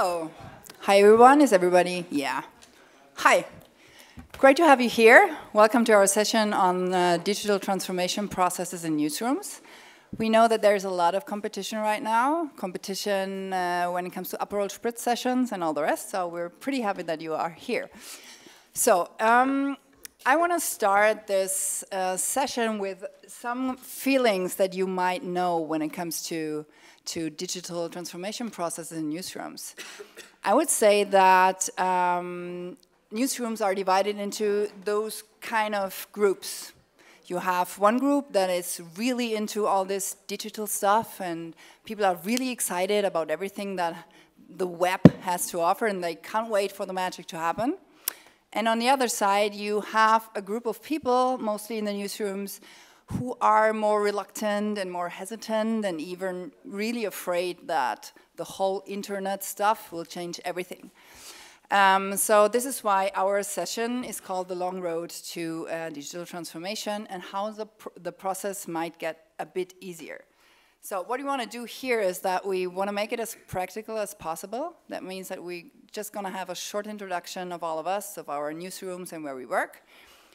So, hi everyone, is everybody? Yeah. Hi. Great to have you here. Welcome to our session on digital transformation processes in newsrooms. We know that there's a lot of competition right now, when it comes to Aperol Spritz sessions and all the rest, so we're pretty happy that you are here. So, I want to start this session with some feelings that you might know when it comes to digital transformation processes in newsrooms. I would say that newsrooms are divided into those kind of groups. You have one group that is really into all this digital stuff, and people are really excited about everything that the web has to offer, and they can't wait for the magic to happen. And on the other side, you have a group of people, mostly in the newsrooms, who are more reluctant and more hesitant and even really afraid that the whole internet stuff will change everything. So this is why our session is called The Long Road to Digital Transformation and how the process might get a bit easier. So what we want to do here is that we want to make it as practical as possible. That means that we're just going to have a short introduction of all of us, of our newsrooms and where we work.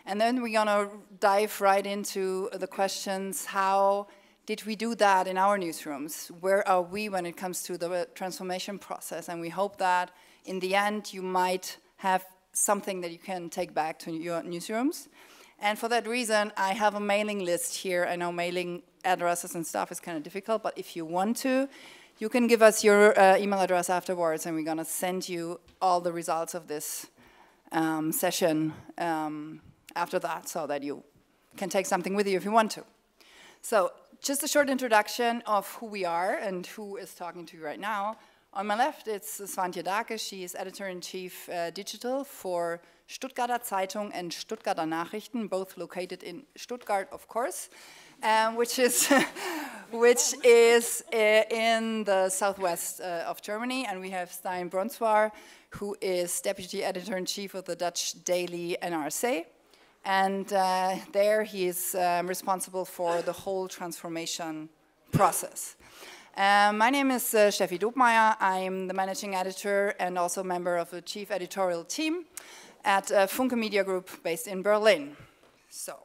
And then we're going to dive right into the questions, how did we do that in our newsrooms? Where are we when it comes to the transformation process? And we hope that in the end you might have something that you can take back to your newsrooms. And for that reason, I have a mailing list here. I know mailing addresses and stuff is kind of difficult, but if you want to, you can give us your email address afterwards, and we're going to send you all the results of this session after that, so that you can take something with you if you want to. So, just a short introduction of who we are and who is talking to you right now. On my left, it's Swantje Dake. She is Editor-in-Chief Digital for Stuttgarter Zeitung and Stuttgarter Nachrichten, both located in Stuttgart, of course, which is in the southwest of Germany. And we have Stijn Bronswaer, who is Deputy Editor-in-Chief of the Dutch daily NRC. And there he is responsible for the whole transformation process. My name is Steffi Dobmeier. I'm the managing editor and also member of the chief editorial team at Commedia Group based in Berlin. So,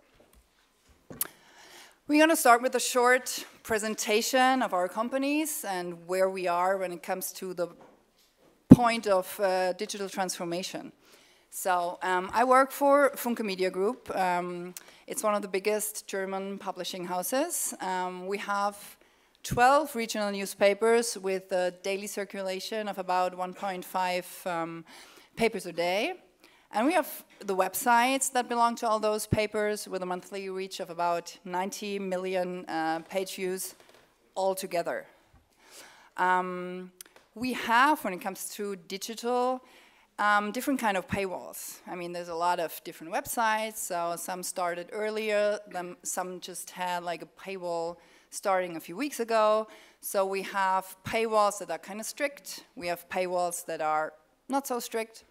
we're going to start with a short presentation of our companies and where we are when it comes to the point of digital transformation. So, I work for Commedia Group. It's one of the biggest German publishing houses. We have 12 regional newspapers with a daily circulation of about 1.5 papers a day. And we have the websites that belong to all those papers with a monthly reach of about 90 million page views altogether. We have, when it comes to digital, different kind of paywalls. I mean, there's a lot of different websites, so some started earlier, some just had like a paywall starting a few weeks ago. So we have paywalls that are kind of strict. We have paywalls that are not so strict.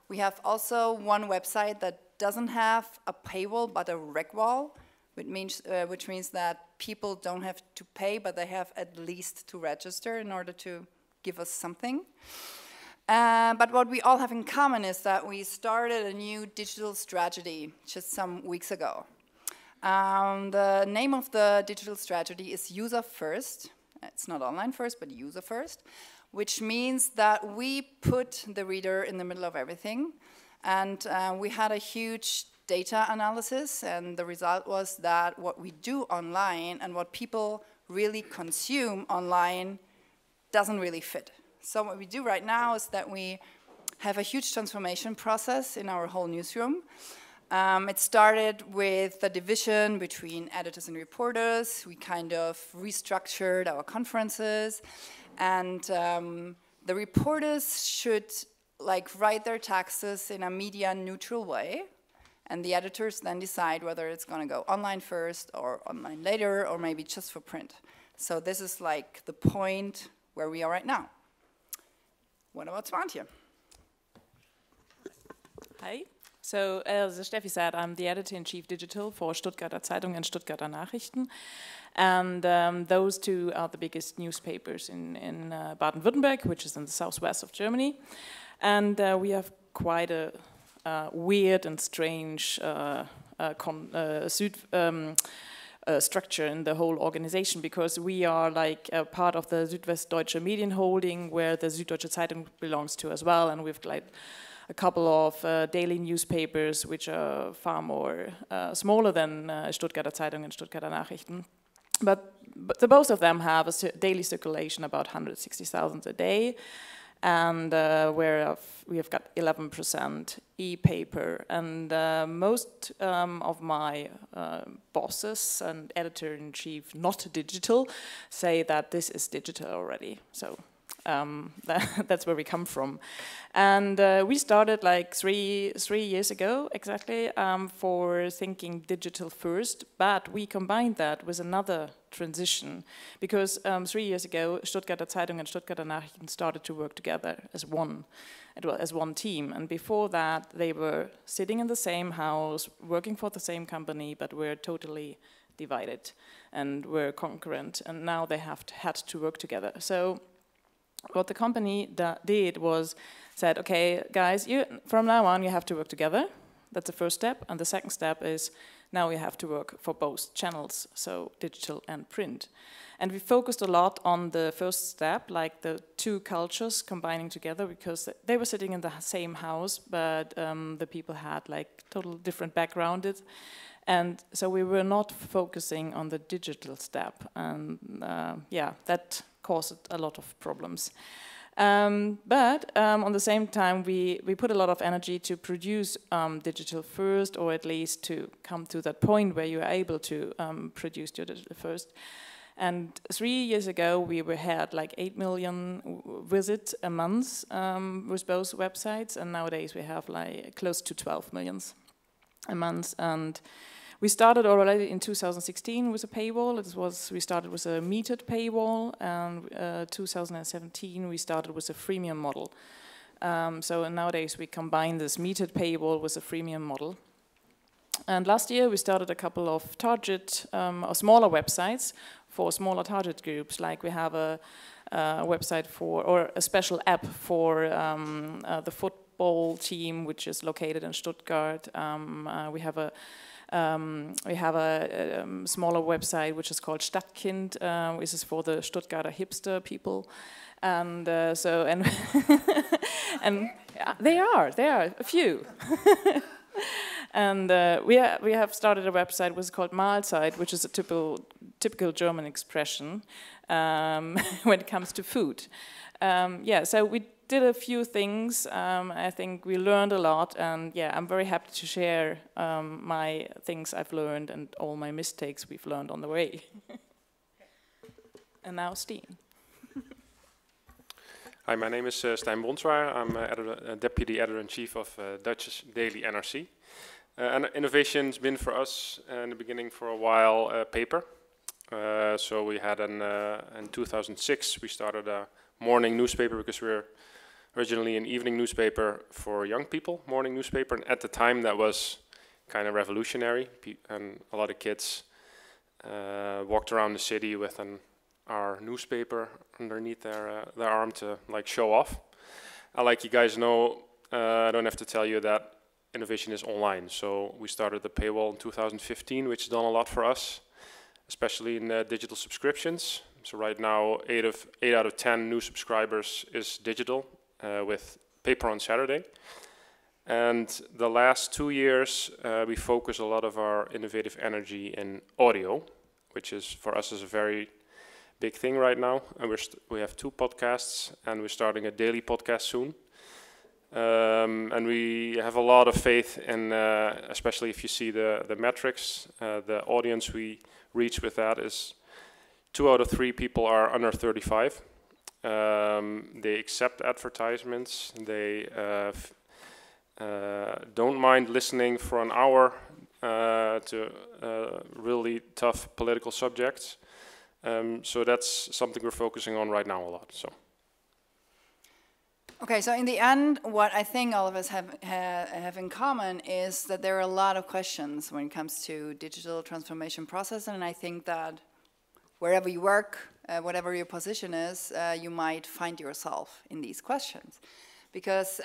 We have also one website that doesn't have a paywall but a reg wall, which means that people don't have to pay, but they have at least to register in order to give us something. But what we all have in common is that we started a new digital strategy just some weeks ago. The name of the digital strategy is User First. It's not online first, but user first, which means that we put the reader in the middle of everything. And we had a huge data analysis, and the result was that what we do online and what people really consume online doesn't really fit. So what we do right now is that we have a huge transformation process in our whole newsroom. It started with the division between editors and reporters. We kind of restructured our conferences, and the reporters should write their texts in a media neutral way, and the editors then decide whether it's going to go online first or online later or maybe just for print. So this is like the point where we are right now. What about Swantje? Hi, So, as Steffi said, I'm the editor-in-chief digital for Stuttgarter Zeitung and Stuttgarter Nachrichten. And those two are the biggest newspapers in Baden-Württemberg, which is in the southwest of Germany. And we have quite a weird and strange structure in the whole organization, because we are like a part of the Südwestdeutsche Medienholding, where the Süddeutsche Zeitung belongs to as well, and we've like a couple of daily newspapers which are far more smaller than Stuttgarter Zeitung and Stuttgarter Nachrichten. But the both of them have a daily circulation about 160,000 a day, and where we have got 11% e-paper. And most of my bosses and editor-in-chief, not digital, say that this is digital already. So that's where we come from. And we started like three years ago exactly for thinking digital first, but we combined that with another transition, because 3 years ago Stuttgarter Zeitung and Stuttgarter Nachrichten started to work together as one team, and before that they were sitting in the same house working for the same company, but were totally divided and were concurrent, and now they had to work together. So what the company did was said, okay, guys, from now on you have to work together. That's the first step. And the second step is now you have to work for both channels, so digital and print. And we focused a lot on the first step, like the two cultures combining together, because they were sitting in the same house, but the people had like total different backgrounds. And so we were not focusing on the digital step. And yeah, that caused a lot of problems. But on the same time, we put a lot of energy to produce digital first, or at least to come to that point where you are able to produce your digital first. And 3 years ago, we had like 8 million visits a month with both websites, and nowadays we have like close to 12 million a month. And we started already in 2016 with a paywall. We started with a metered paywall, and 2017 we started with a freemium model. So nowadays we combine this metered paywall with a freemium model. And last year we started a couple of target or smaller websites for smaller target groups. Like we have a website or a special app for the football team, which is located in Stuttgart. We have a smaller website which is called Stadtkind, which is for the Stuttgarter hipster people, and and yeah, they are a few. And we have started a website which is called Mahlzeit, which is a typical German expression when it comes to food. Yeah, so we did a few things. I think we learned a lot, and yeah, I'm very happy to share my things I've learned and all my mistakes we've learned on the way. And now Steen. Hi, my name is Stijn Bronswaar. I'm Deputy Editor-in-Chief of Dutch daily NRC. And innovation's been for us in the beginning for a while paper. So we had in 2006 we started a morning newspaper, because we're originally an evening newspaper for young people, morning newspaper, and at the time that was kind of revolutionary, and a lot of kids walked around the city with our newspaper underneath their arm to like show off. Like you guys know, I don't have to tell you that innovation is online. So we started the paywall in 2015, which has done a lot for us, especially in digital subscriptions. So right now, 8 out of 10 new subscribers is digital, with paper on Saturday. And the last 2 years, we focus a lot of our innovative energy in audio, which is for us is a very big thing right now. And we have 2 podcasts, and we're starting a daily podcast soon. And we have a lot of faith in, especially if you see the metrics, the audience we reach with that is 2 out of 3 people are under 35. They accept advertisements. They don't mind listening for an hour to really tough political subjects. So that's something we're focusing on right now a lot. So. Okay, so in the end, what I think all of us have in common is that there are a lot of questions when it comes to digital transformation process, and I think that wherever you work, whatever your position is, you might find yourself in these questions. Because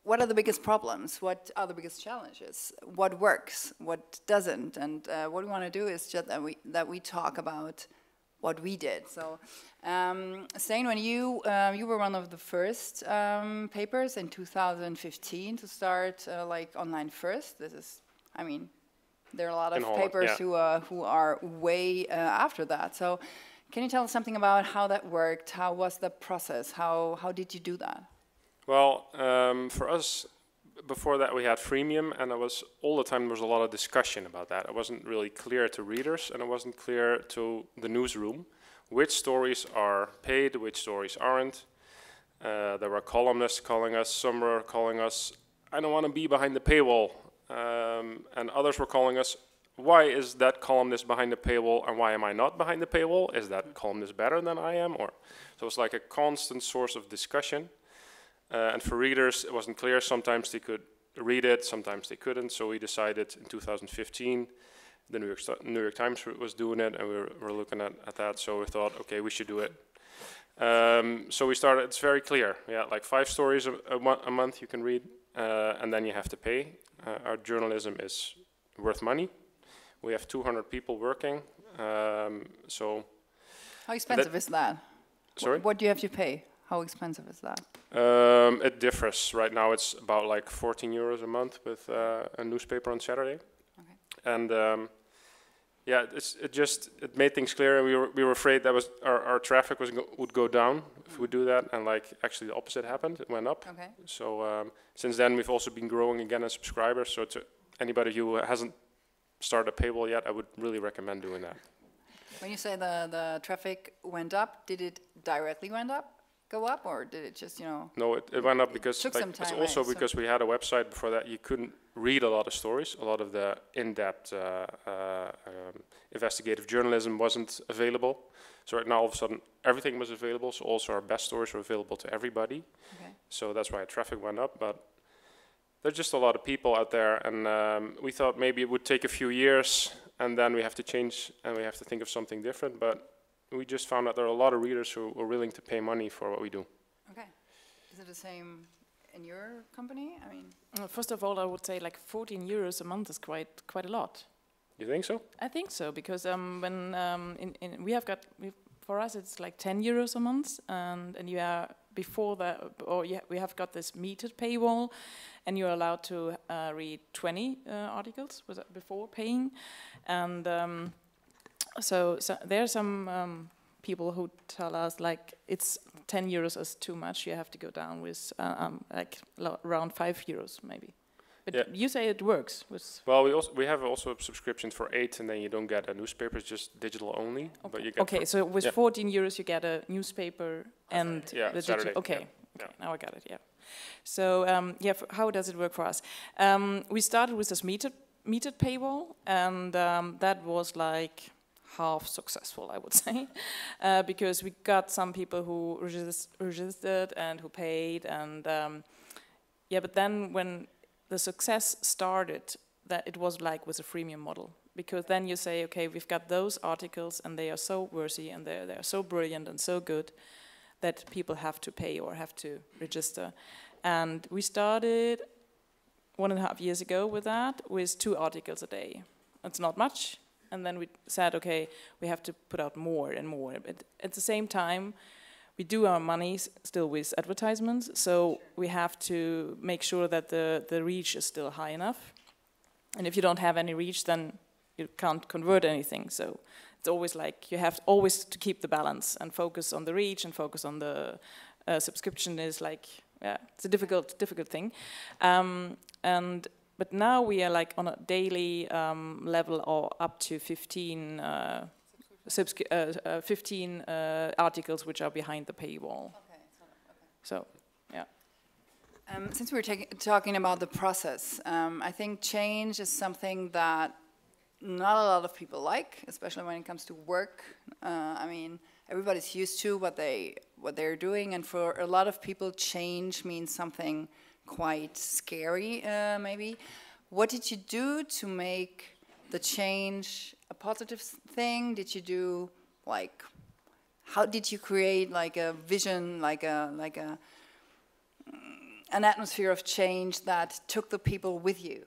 what are the biggest problems? What are the biggest challenges? What works? What doesn't? And what we want to do is just that we talk about what we did. So, Stijn, when you were one of the first papers in 2015 to start like online first. This is, I mean, there are a lot of papers who are way after that. So, can you tell us something about how that worked? How was the process? How did you do that? Well, for us, before that we had Freemium, and it was all the time there was a lot of discussion about that. It wasn't really clear to readers, and it wasn't clear to the newsroom which stories are paid, which stories aren't. There were columnists calling us, some were calling us, I don't want to be behind the paywall, and others were calling us, why is that columnist behind the paywall and why am I not behind the paywall? Is that columnist better than I am? Or so it was like a constant source of discussion. And for readers, it wasn't clear. Sometimes they could read it, sometimes they couldn't. So we decided in 2015, the New York Times was doing it, and we were looking at that. So we thought, okay, we should do it. So we started. It's very clear. Yeah, like 5 stories a month you can read, and then you have to pay. Our journalism is worth money. We have 200 people working. So how expensive is that? Sorry? What do you have to pay? How expensive is that? It differs. Right now it's about like 14 euros a month with a newspaper on Saturday. Okay. And yeah, it made things clear. We were afraid that our traffic would go down if we do that, and like actually the opposite happened. It went up. Okay. So since then we've also been growing again as subscribers. So to anybody who hasn't started a paywall yet, I would really recommend doing that. When you say the traffic went up, did it directly go up, or did it just, you know? No, it went up because took some time, it's also right? because we had a website before that. You couldn't read a lot of stories. A lot of the in-depth investigative journalism wasn't available. So right now, all of a sudden, everything was available. So also our best stories were available to everybody. Okay. So that's why traffic went up. But there's just a lot of people out there, and we thought maybe it would take a few years, and then we have to change, and we have to think of something different. But we just found out there are a lot of readers who are willing to pay money for what we do. Okay. Is it the same in your company? I mean, first of all, I would say like 14 euros a month is quite a lot. You think so? I think so, because when for us it's like 10 euros a month, and you are before that, or we have got this metered paywall, and you're allowed to read 20 articles before paying, and so there are some people who tell us like it's 10 euros is too much. You have to go down with like around 5 euros maybe. But yeah. You say it works. Well, we have also subscriptions for 8, and then you don't get a newspaper. It's just digital only. Okay. But you get so with 14 euros you get a newspaper and the Saturday. Okay, now I got it. Yeah. So how does it work for us? We started with this metered paywall, and that was like half successful, I would say, because we got some people who registered and who paid, and but then when the success started, that it was like with a freemium model, because then you say, okay, we've got those articles and they are so worthy and they are so brilliant and so good that people have to pay or have to register. And we started 1.5 years ago with that, with 2 articles a day. That's not much. And then we said, okay, we have to put out more and more. But at the same time, we do our money still with advertisements, so we have to make sure that the reach is still high enough. And if you don't have any reach, then you can't convert anything. So it's always like you have always to keep the balance and focus on the reach and focus on the subscription is like, it's a difficult thing. But now we are like on a daily level or up to 15 articles which are behind the paywall. Okay. So, yeah. Since we were talking about the process, I think change is something that not a lot of people like, especially when it comes to work. I mean, everybody's used to what what they're doing, and for a lot of people, change means something quite scary, maybe. What did you do to make the change a positive thing? Did you do, like, how did you create like a vision, like an atmosphere of change that took the people with you?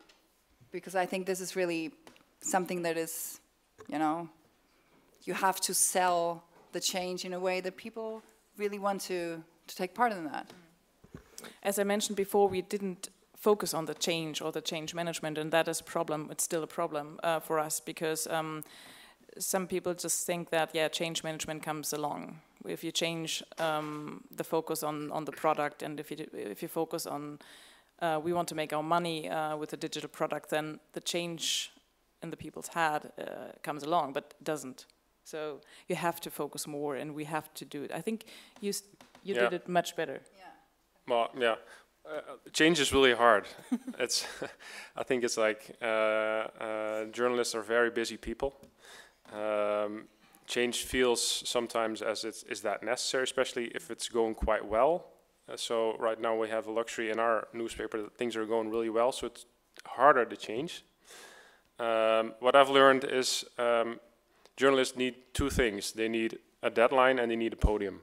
Because I think this is really something that is, you know, you have to sell the change in a way that people really want to take part in that. As I mentioned before, we didn't focus on the change or the change management, and that is a problem. It's still a problem for us, because some people just think that, yeah, change management comes along. If you change the focus on the product, and if you focus on we want to make our money with a digital product, then the change in the people's head comes along, but it doesn't. So you have to focus more, and we have to do it. I think you did it much better. Yeah. Well, yeah. Change is really hard. It's, I think it's like journalists are very busy people. Change feels sometimes as is that necessary, especially if it's going quite well. So right now we have a luxury in our newspaper that things are going really well, so it's harder to change. What I've learned is journalists need two things. They need a deadline and they need a podium.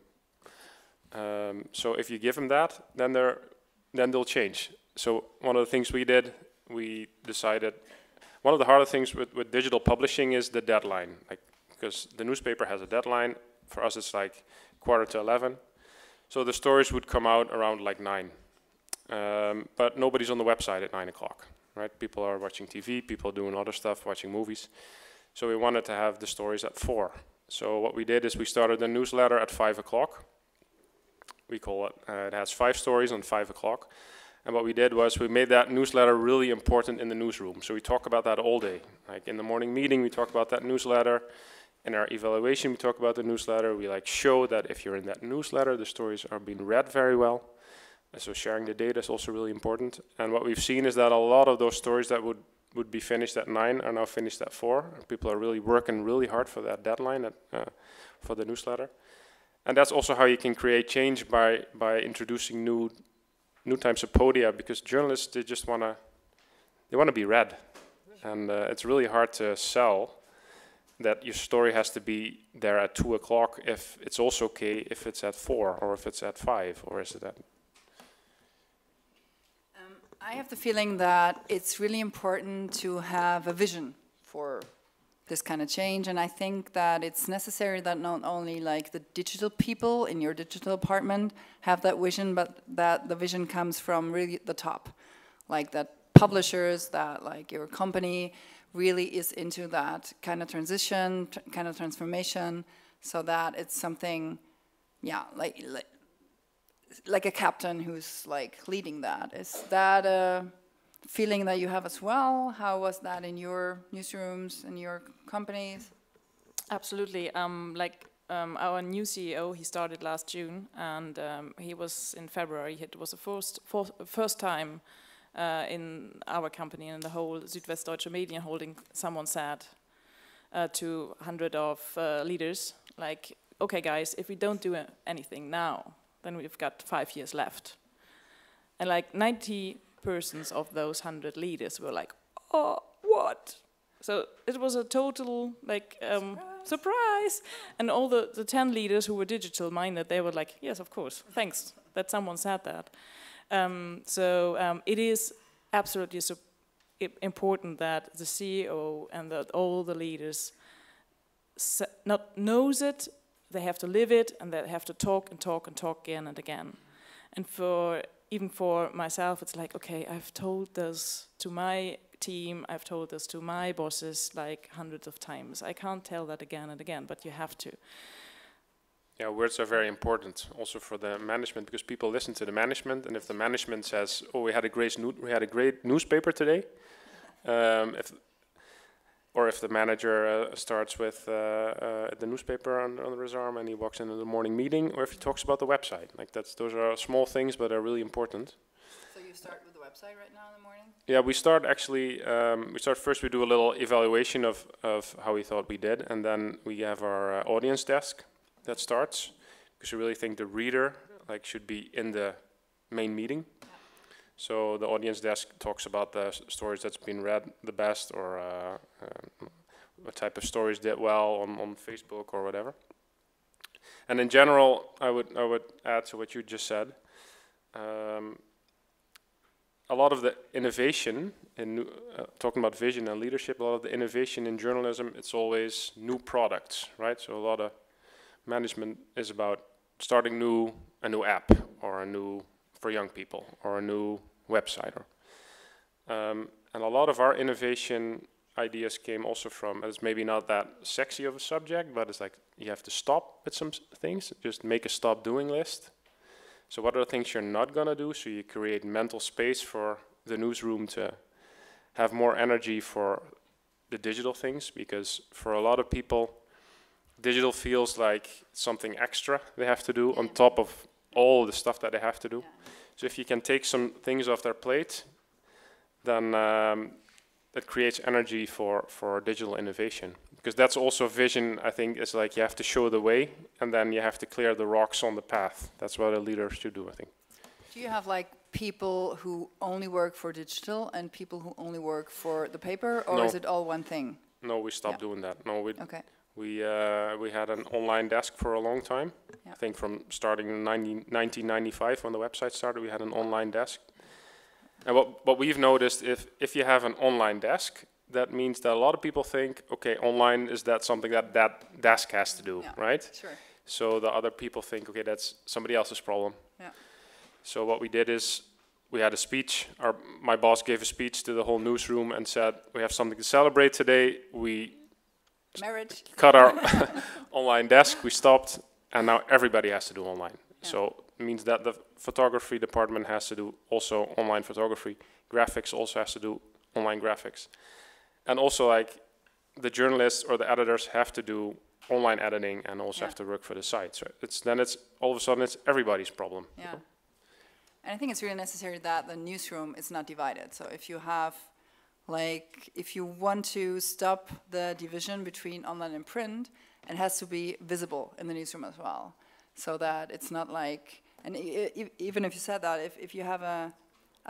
So if you give them that, then they'll change. So one of the things we did, we decided, one of the harder things with digital publishing is the deadline. Like, because the newspaper has a deadline. For us it's like 11:15. So the stories would come out around like 9. But nobody's on the website at 9 o'clock, right? People are watching TV, people are doing other stuff, watching movies. So we wanted to have the stories at 4. So what we did is we started a newsletter at 5 o'clock. We call it, it has 5 stories on 5 o'clock. And what we did was we made that newsletter really important in the newsroom. So we talk about that all day. Like in the morning meeting, we talk about that newsletter. In our evaluation, we talk about the newsletter. We like show that if you're in that newsletter, the stories are being read very well. And so sharing the data is also really important. And what we've seen is that a lot of those stories that would be finished at 9 are now finished at 4. People are really working really hard for that deadline for the newsletter. And that's also how you can create change by introducing new types of podia, because journalists, they just want to be read. And it's really hard to sell that your story has to be there at 2 o'clock if it's also okay if it's at 4 or if it's at 5, or is it at... I have the feeling that it's really important to have a vision for this kind of change, and I think that it's necessary that not only like the digital people in your digital department have that vision, but that the vision comes from really the top, like that publishers, that like your company really is into that kind of transition, kind of transformation, so that it's something, yeah, like a captain who's like leading that. Is that a feeling that you have as well? How was that in your newsrooms and your companies? Absolutely. Our new CEO, he started last June, and he was in February. It was the first time in our company and in the whole Südwestdeutsche Medienholding, someone said to 100 of leaders, like, okay guys, if we don't do anything now, then we've got 5 years left. And like 90 persons of those 100 leaders were like, oh, what? So it was a total like surprise. And all the 10 leaders who were digital minded, they were like, yes, of course, thanks that someone said that. It is absolutely important that the CEO and that all the leaders not knows it, they have to live it, and they have to talk and talk and talk again and again. And even for myself, it's like, okay, I've told this to my team, I've told this to my bosses like hundreds of times. I can't tell that again and again, but you have to. Yeah, words are very important also for the management, because people listen to the management, and if the management says, "Oh, we had a great newspaper today," if the manager starts with the newspaper under his arm and he walks into the morning meeting, or if he talks about the website, like those are small things but are really important. So you start with the website right now in the morning? Yeah, we start actually. First. We do a little evaluation of how we thought we did, and then we have our audience desk that starts, because we really think the reader should be in the main meeting. So the audience desk talks about the stories that's been read the best, or what type of stories did well on Facebook or whatever. And in general, I would add to what you just said. A lot of the innovation in talking about vision and leadership, a lot of the innovation in journalism, it's always new products, right? So a lot of management is about starting a new app, or a new for young people, or a new website. And a lot of our innovation ideas came also from, it's maybe not that sexy of a subject, but it's like you have to stop at some things, just make a stop doing list. So what are the things you're not going to do? So you create mental space for the newsroom to have more energy for the digital things, because for a lot of people, digital feels like something extra they have to do on top of all the stuff that they have to do. So if you can take some things off their plate, then that creates energy for digital innovation. Because that's also vision, I think, is like you have to show the way, and then you have to clear the rocks on the path. That's what a leader should do, I think. Do you have like people who only work for digital and people who only work for the paper, or is it all one thing? No, we stopped doing that. No, we had an online desk for a long time. I think from starting in 1995 when the website started, we had an online desk. And what we've noticed, if you have an online desk, that means that a lot of people think, okay, online is that something that desk has to do, right? Sure. So the other people think, okay, that's somebody else's problem. Yeah. So what we did is we had a speech. My boss gave a speech to the whole newsroom and said, we have something to celebrate today. We cut our online desk, we stopped, and now everybody has to do online. Yeah. So it means that the photography department has to do also online photography. Graphics also has to do online graphics. And also like the journalists or the editors have to do online editing and also have to work for the site. So it's all of a sudden it's everybody's problem. Yeah. You know? And I think it's really necessary that the newsroom is not divided. So if you have if you want to stop the division between online and print, it has to be visible in the newsroom as well. So that it's not like, and even if you said that, if you have a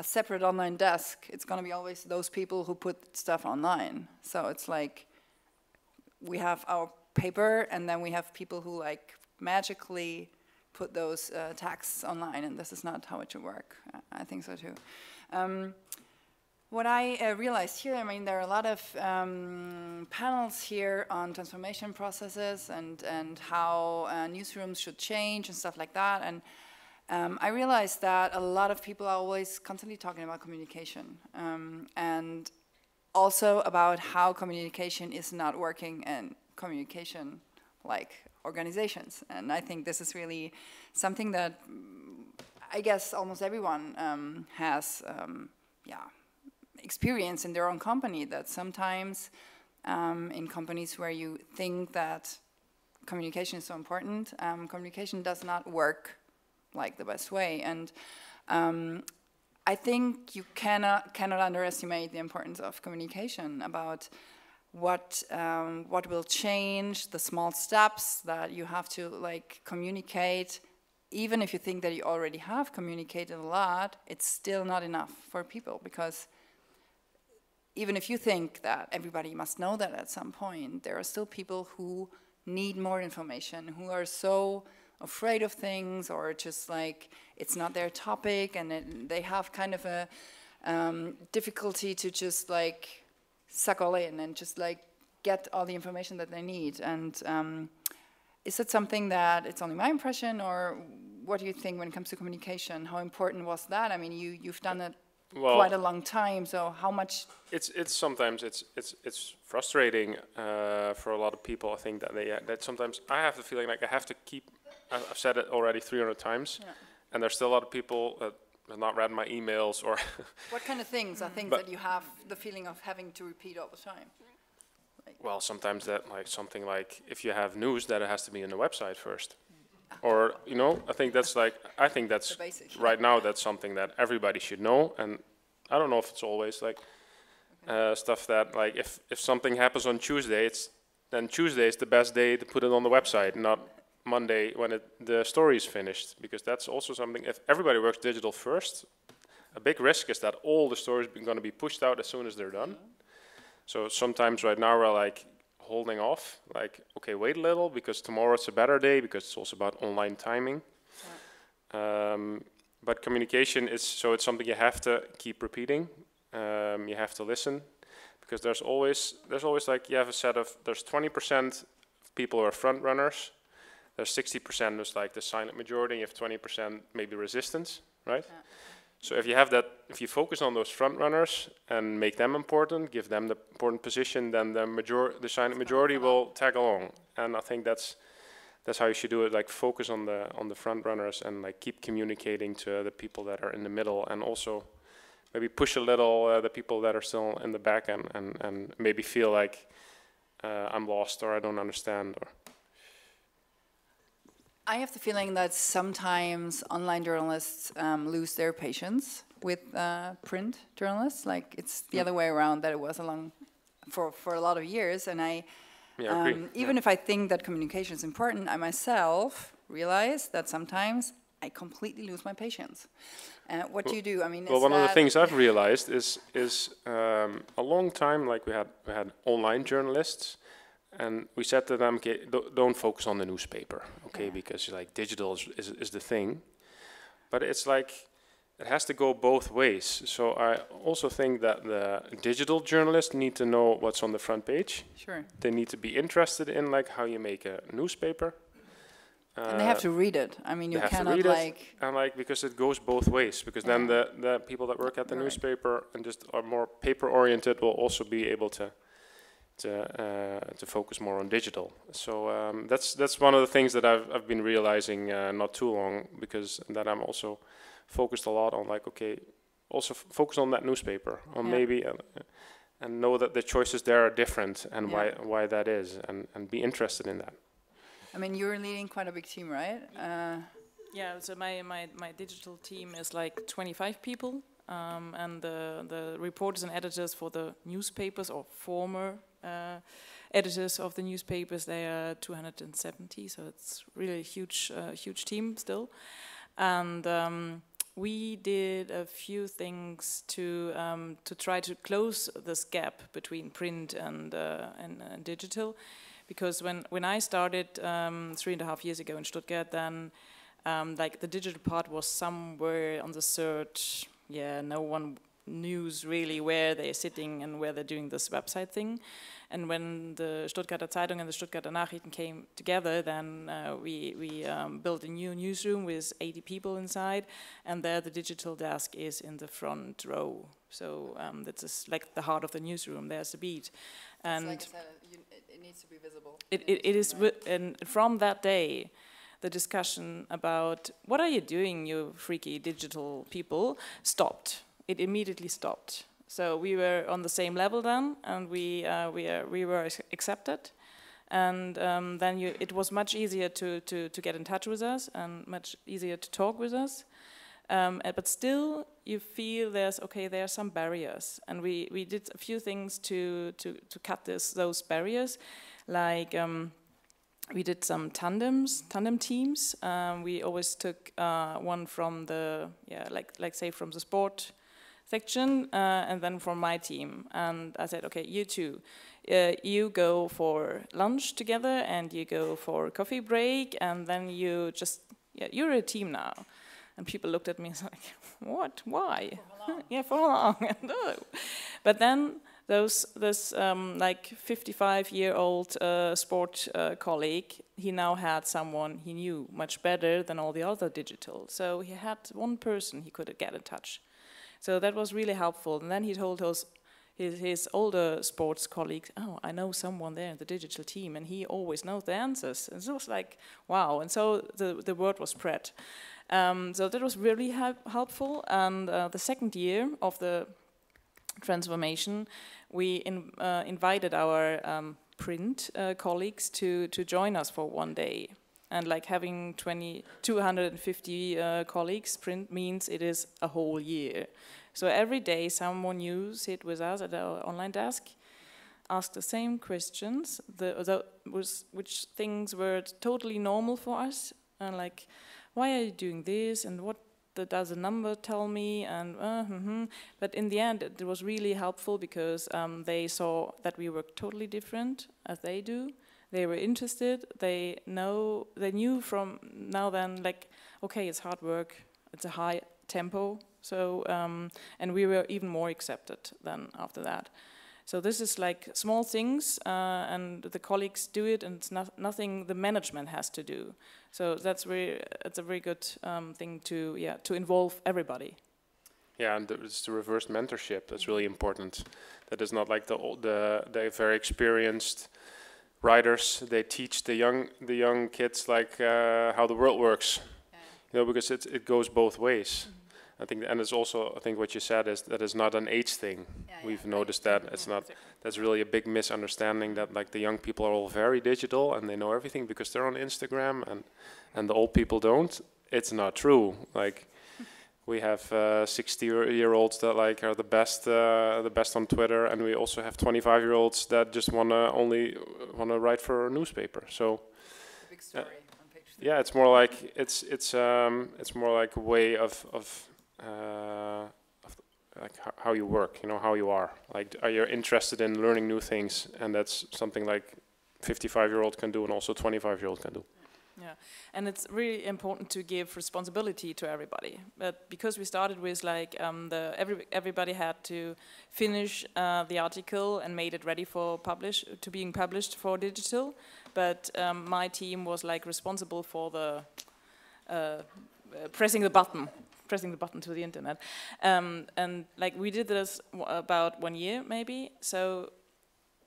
separate online desk, it's going to be always those people who put stuff online. So it's like we have our paper, and then we have people who magically put those texts online, and this is not how it should work. I think so too. What I realized here, I mean, there are a lot of panels here on transformation processes and how newsrooms should change and stuff like that. And I realized that a lot of people are always constantly talking about communication and also about how communication is not working in communication organizations. And I think this is really something that I guess almost everyone has experience in their own company, that sometimes in companies where you think that communication is so important, communication does not work the best way. And I think you cannot underestimate the importance of communication about what will change, the small steps that you have to communicate. Even if you think that you already have communicated a lot, it's still not enough for people, because even if you think that everybody must know that at some point, there are still people who need more information, who are so afraid of things, or just it's not their topic, and they have kind of a difficulty to just suck all in and just get all the information that they need. And is it something that it's only my impression, or what do you think when it comes to communication? How important was that? I mean, you've done it quite a long time, so how much? It's sometimes it's frustrating for a lot of people. I think that sometimes I have the feeling I have to keep. I've said it already 300 times, and there's still a lot of people that have not read my emails or. What kind of things are things that you have the feeling of having to repeat all the time? Well, sometimes that something if you have news, that it has to be on the website first. Or, I think that's right now that's something that everybody should know. And I don't know if it's always stuff that if something happens on Tuesday, then Tuesday is the best day to put it on the website, not Monday when the story is finished, because that's also something. If everybody works digital first, a big risk is that all the stories are going to be pushed out as soon as they're done. So sometimes right now we're like holding off, like, okay, wait a little, because tomorrow it's a better day, because it's also about online timing. But communication is, so it's something you have to keep repeating. You have to listen, because there's always like, you have a set of, there's 20% of people who are front runners. There's 60% who's like the silent majority. You have 20% maybe resistance, right? Yeah. So if you have that, if you focus on those front runners and make them important, give them the important position, then the silent majority will tag along. And I think that's how you should do it. Like, focus on the front runners and like keep communicating to the people that are in the middle, and also maybe push a little the people that are still in the back and maybe feel like I'm lost or I don't understand. Or I have the feeling that sometimes online journalists lose their patience with print journalists. Like, it's the other way around that it was for a lot of years. And I even if I think that communication is important, I myself realize that sometimes I completely lose my patience. What do you do? I mean, well, one of the things I've realized is a long time, like we had online journalists. And we said to them, okay, don't focus on the newspaper, okay, because like digital is the thing. But it's like, it has to go both ways. So I also think that the digital journalists need to know what's on the front page. Sure. They need to be interested in like how you make a newspaper. And they have to read it. I mean, you cannot like... And like, because it goes both ways. Because then the people that work at the newspaper and just are more paper oriented will also be able to focus more on digital. So that's one of the things that I've been realizing not too long, because that I'm also focused a lot on, like, okay, also focus on that newspaper, or maybe and know that the choices there are different, and why that is, and be interested in that. I mean, you're leading quite a big team, right? Yeah, so my digital team is like 25 people, and the reporters and editors for the newspapers, or former editors of the newspapers, they are 270, so it's really a huge team still. And we did a few things to try to close this gap between print and digital, because when I started 3.5 years ago in Stuttgart, then like the digital part was somewhere on the search. Yeah, no one knows really where they're sitting and where they're doing this website thing. And when the Stuttgarter Zeitung and the Stuttgarter Nachrichten came together, then we built a new newsroom with 80 people inside, and there the digital desk is in the front row. So that's just like the heart of the newsroom. There's the beat, and like I said, it needs to be visible. It is, right? And from that day, the discussion about what are you doing, you freaky digital people, stopped. It immediately stopped. So we were on the same level then, and we were accepted, and then it was much easier to get in touch with us, and much easier to talk with us. But still, you feel there are some barriers, and we did a few things to cut those barriers, like. We did some tandem teams. We always took one from the say from the sport section, and then from my team. And I said, okay, you two, you go for lunch together, and you go for a coffee break, and then you just you're a team now. And people looked at me and like, what? Why? For how long? Yeah, for how long? No. But then. This like 55-year-old sport colleague, he now had someone he knew much better than all the other digital. So he had one person he could get in touch. So that was really helpful. And then he told us his older sports colleagues, oh, I know someone there in the digital team, and he always knows the answers. And so it was like, wow. And so the word was spread. So that was really helpful. And the second year of the transformation, we invited our print colleagues to join us for one day. And like having 250 colleagues, print means it is a whole year. So every day someone new sit with us at our online desk, ask the same questions, which things were totally normal for us, and like, why are you doing this, and what does a number tell me, and but in the end it was really helpful because they saw that we were totally different as they do. They were interested. They knew from now then, like, okay, it's hard work, it's a high tempo. So and we were even more accepted than after that. So this is like small things, and the colleagues do it, and it's nothing the management has to do. So it's a very good thing to involve everybody. Yeah, and it's the reverse mentorship that's really important. That is not like the very experienced writers. They teach the young kids like how the world works. Yeah. You know, because it goes both ways. I think, and it's also, I think what you said is that it's not an age thing. Yeah, we've noticed that it's not. That's really a big misunderstanding that like the young people are all very digital and they know everything because they're on Instagram, and the old people don't. It's not true. Like we have 60-year-olds that like are the best on Twitter, and we also have 25-year-olds that just only wanna write for a newspaper. So. A big story on page 3. Yeah, it's more like it's more like a way of like how you work, you know, how you are. Like, are you interested in learning new things? And that's something like 55-year-old can do, and also 25-year-old can do. Yeah, and it's really important to give responsibility to everybody. But because we started with like everybody had to finish the article and made it ready for being published for digital. But my team was like responsible for the pressing the button to the internet, and like we did this about 1 year maybe. So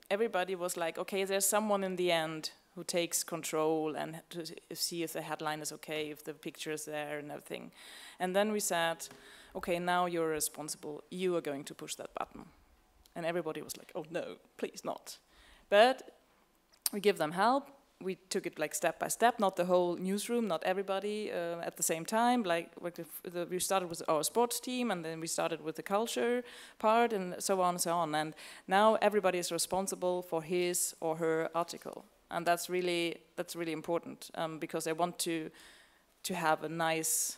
everybody was like, okay, there's someone in the end who takes control and to see if the headline is okay, if the picture is there and everything. And then we said, okay, now you're responsible. You are going to push that button. And everybody was like, oh no, please not. But we give them help. We took it like step by step, not the whole newsroom, not everybody at the same time. Like we started with our sports team, and then we started with the culture part, and so on and so on. And now everybody is responsible for his or her article, and that's really important because I want to have a nice,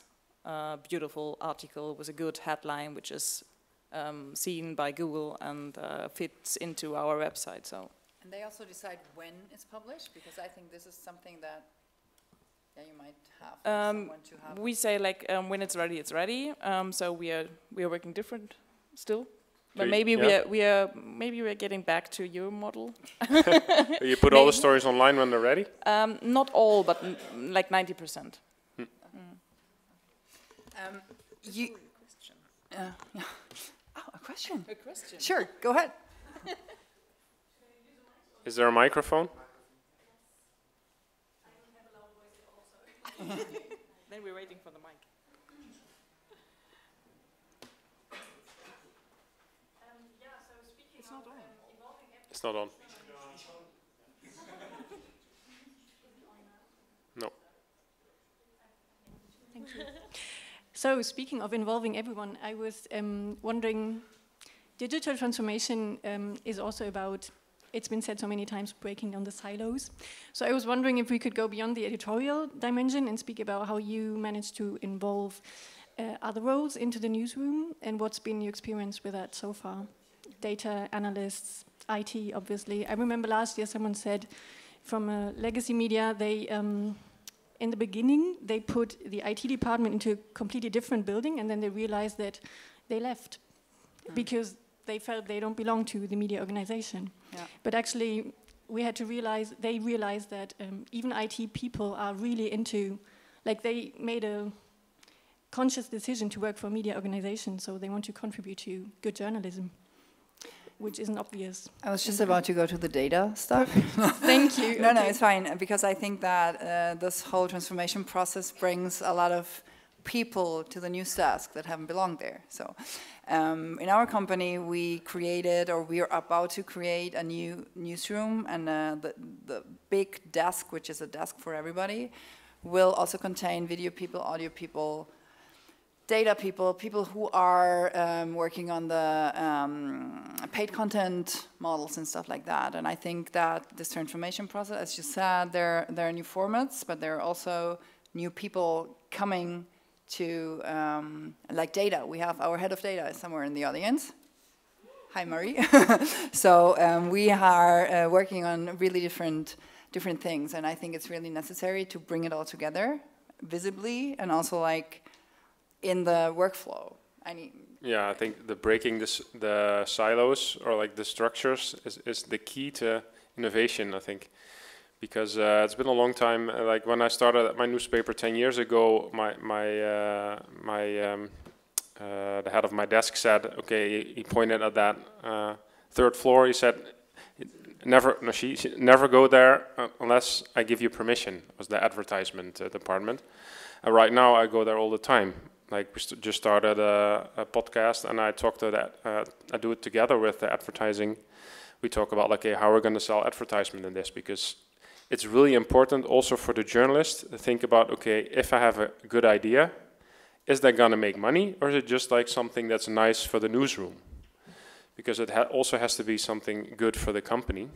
beautiful article with a good headline, which is seen by Google and fits into our website. So. And they also decide when it's published, because I think this is something that you might have someone to have. We say like when it's ready, it's ready. So we are working different still, but maybe we are getting back to your model. You put all the stories online when they're ready? Not all, but like 90%. Yeah. Oh, a question. A question. Sure, go ahead. Is there a microphone? Then we're waiting for the mic. So speaking it's not on. It's not on. No. Thank you. So speaking of involving everyone, I was wondering, digital transformation is also about, it's been said so many times, breaking down the silos. So I was wondering if we could go beyond the editorial dimension and speak about how you managed to involve other roles into the newsroom, and what's been your experience with that so far? Data analysts, IT, obviously. I remember last year someone said from legacy media, they, in the beginning, they put the IT department into a completely different building, and then they realized that they left because they felt they don't belong to the media organization. Yeah. But actually, we had to realize, they realized that even IT people are really into, like they made a conscious decision to work for a media organization, so they want to contribute to good journalism, which isn't obvious. I was just about to go to the data stuff. Thank you. No, no, it's fine, because I think that this whole transformation process brings a lot of people to the news desk that haven't belonged there. So in our company, we created, or we are about to create, a new newsroom, and the big desk, which is a desk for everybody, will also contain video people, audio people, data people, people who are working on the paid content models and stuff like that. And I think that this transformation process, as you said, there are new formats, but there are also new people coming to, like data. We have our head of data somewhere in the audience. Hi, Marie. So we are working on really different things, and I think it's really necessary to bring it all together visibly and also like in the workflow. Yeah, I think the breaking the silos or like the structures is the key to innovation, I think. Because it's been a long time. Like when I started at my newspaper 10 years ago, the head of my desk said, okay, he pointed at that third floor. He said, she never go there unless I give you permission. Was the advertisement department. And right now I go there all the time. Like we just started a podcast, and I talk to that. I do it together with the advertising. We talk about like, okay, how we're going to sell advertisement in this, because it's really important also for the journalist to think about, okay, if I have a good idea, is that going to make money, or is it just like something that's nice for the newsroom? Because it also has to be something good for the company.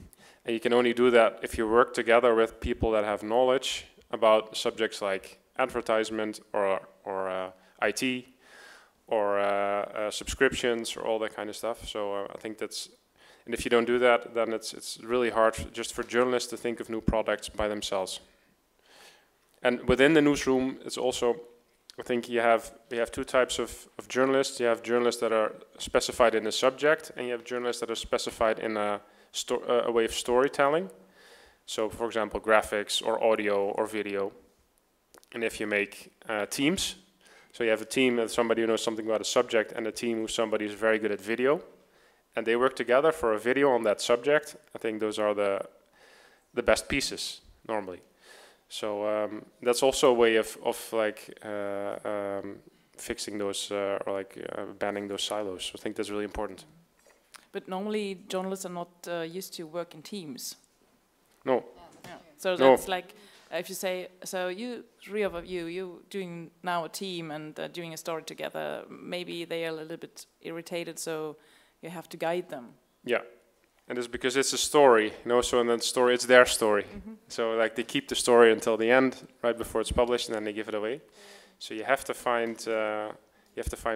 And you can only do that if you work together with people that have knowledge about subjects like advertisement or IT or subscriptions or all that kind of stuff. So I think that's, and if you don't do that, then it's really hard just for journalists to think of new products by themselves. And within the newsroom, it's also, I think we have two types of journalists. You have journalists that are specified in a subject, and you have journalists that are specified in a way of storytelling. So, for example, graphics or audio or video. And if you make teams, so you have a team of somebody who knows something about a subject and a team who somebody who's very good at video, and they work together for a video on that subject, I think those are the best pieces normally. So that's also a way of like fixing those or like banning those silos. So I think that's really important. But normally journalists are not used to work in teams. No. Yeah. So that's like, if you say, so three of you doing now a team and doing a story together, maybe they are a little bit irritated, so you have to guide them. Yeah. And it's because it's a story, you know, so in that story, it's their story. Mm-hmm. So like they keep the story until the end, right before it's published, and then they give it away. So you have to find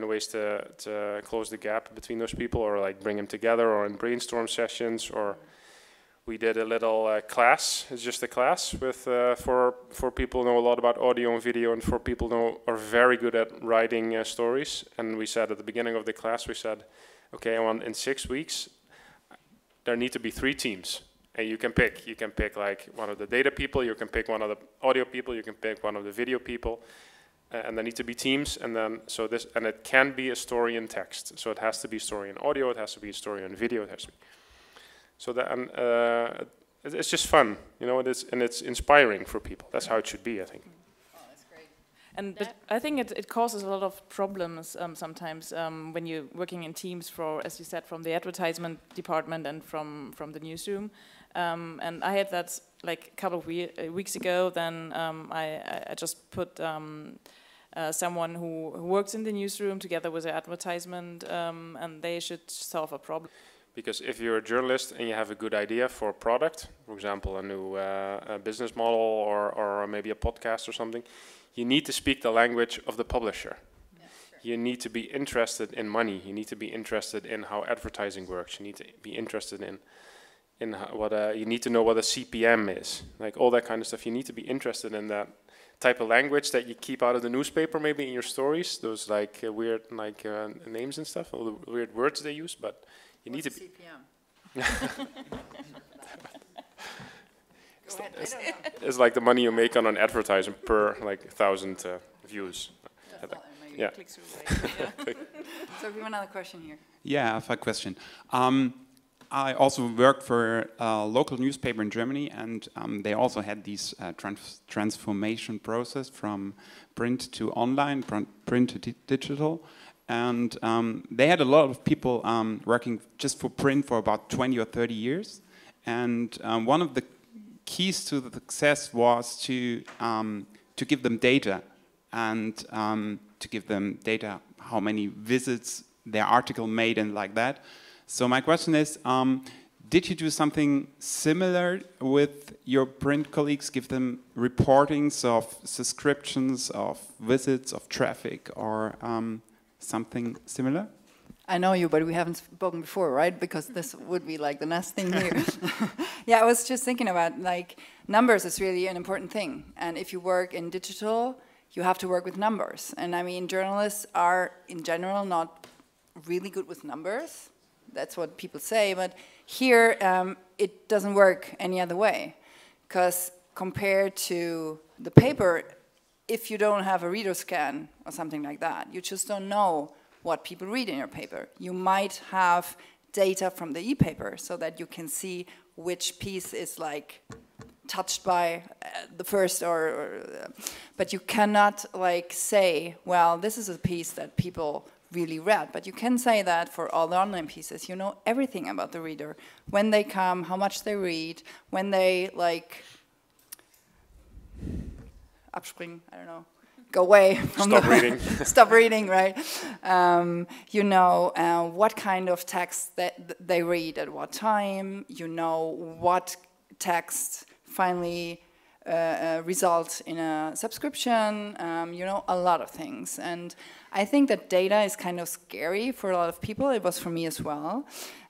ways to close the gap between those people, or like bring them together, or in brainstorm sessions, or we did a little class. It's just a class with for people who know a lot about audio and video, and for people who are very good at writing stories. And we said at the beginning of the class, we said, okay, in 6 weeks, there need to be 3 teams, and you can pick. You can pick like one of the data people, you can pick one of the audio people, you can pick one of the video people, and there need to be teams. And then and it can be a story in text. So it has to be a story in audio, it has to be a story in video, it has to be. So that it's just fun, you know. It's inspiring for people. That's how it should be, I think. But I think it causes a lot of problems sometimes when you're working in teams for, as you said, from the advertisement department and from the newsroom. And I had that like a couple of weeks ago. Then I just put someone who works in the newsroom together with the advertisement, and they should solve a problem. Because if you're a journalist and you have a good idea for a product, for example, a new business model or maybe a podcast or something, you need to speak the language of the publisher. Yeah, sure. You need to be interested in money. You need to be interested in how advertising works. You need to be interested in what you need to know what a CPM is, like all that kind of stuff. You need to be interested in that type of language that you keep out of the newspaper, maybe in your stories. Those like weird like names and stuff, all the weird words they use. But you need to be. CPM? It's like the money you make on an advertisement per like 1,000 views. Yeah. So we have another question here. Yeah, I have a question. I also work for a local newspaper in Germany, and they also had this transformation process from print to online, print to digital. And they had a lot of people working just for print for about 20 or 30 years. And one of the keys to the success was to give them data and to give them data, how many visits their article made and like that. So my question is, did you do something similar with your print colleagues, give them reportings of subscriptions, of visits, of traffic, or something similar? I know you, but we haven't spoken before, right? Because this would be like the next thing here. Yeah, I was just thinking about, like, numbers is really an important thing. And if you work in digital, you have to work with numbers. And I mean, journalists are, in general, not really good with numbers. That's what people say. But here, it doesn't work any other way. Because compared to the paper, if you don't have a reader scan or something like that, you just don't know what people read in your paper. You might have data from the e-paper so that you can see which piece is like touched by the first, but you cannot like say, well, this is a piece that people really read. But you can say that for all the online pieces. You know everything about the reader, when they come, how much they read, when they like abspringen, I don't know, go away from Stop reading. Stop reading, right? You know what kind of text that they read at what time. You know what text finally results in a subscription. You know a lot of things. And I think that data is kind of scary for a lot of people. It was for me as well.